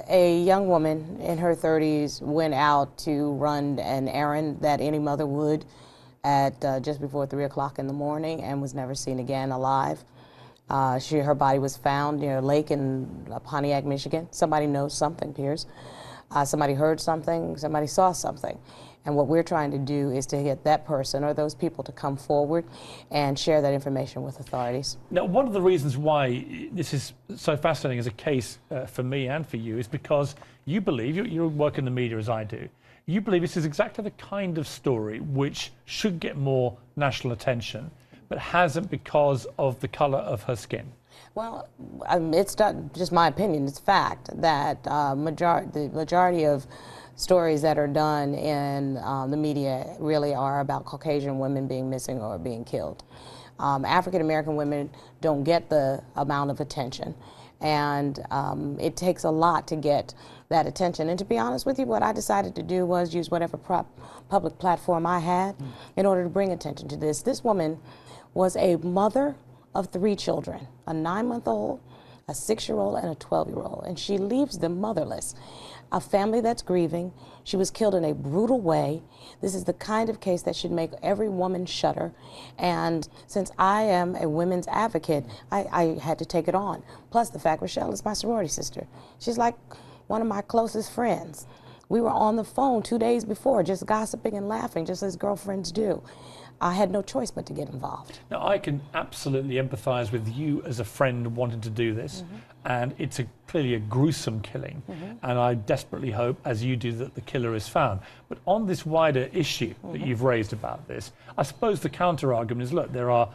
A young woman in her 30s went out to run an errand that any mother would at just before 3 o'clock in the morning and was never seen again alive. Her body was found near a lake in Pontiac, Michigan. Somebody knows something, Piers. Somebody heard something, somebody saw something. And what we're trying to do is to get that person or those people to come forward and share that information with authorities. Now, one of the reasons why this is so fascinating as a case for me and for you is because you believe, you work in the media as I do, you believe this is exactly the kind of story which should get more national attention, but hasn't because of the colour of her skin. Well, it's not just my opinion, it's fact that the majority of stories that are done in the media really are about Caucasian women being missing or being killed. African American women don't get the amount of attention, and it takes a lot to get that attention. And to be honest with you, what I decided to do was use whatever public platform I had in order to bring attention to this. This woman was a mother of 3 children, a 9-month-old, a 6-year-old, and a 12-year-old, and she leaves them motherless. A family that's grieving. She was killed in a brutal way. This is the kind of case that should make every woman shudder. And since I am a women's advocate, I had to take it on. Plus the fact Rochelle is my sorority sister. She's like one of my closest friends. We were on the phone 2 days before, just gossiping and laughing, just as girlfriends do. I had no choice but to get involved. Now, I can absolutely empathise with you as a friend wanting to do this, and it's clearly a gruesome killing, and I desperately hope, as you do, that the killer is found. But on this wider issue that you've raised about this, I suppose the counter-argument is, look, there are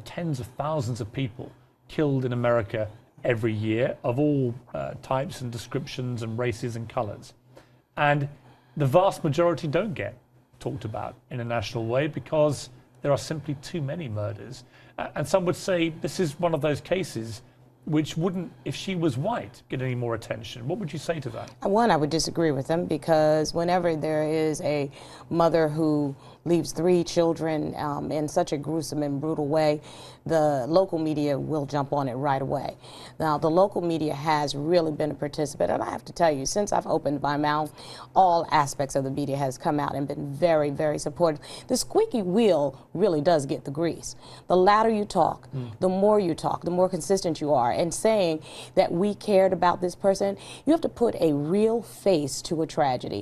tens of thousands of people killed in America every year of all types and descriptions and races and colours, and the vast majority don't get talked about in a national way because there are simply too many murders. And some would say this is one of those cases which wouldn't, if she was white, get any more attention. What would you say to that? One, I would disagree with them, because whenever there is a mother who leaves 3 children in such a gruesome and brutal way, the local media will jump on it right away. Now, the local media has really been a participant, and I have to tell you, since I've opened my mouth, all aspects of the media has come out and been very, very supportive. The squeaky wheel really does get the grease. The louder you talk, the more you talk, the more consistent you are, and saying that we cared about this person, you have to put a real face to a tragedy.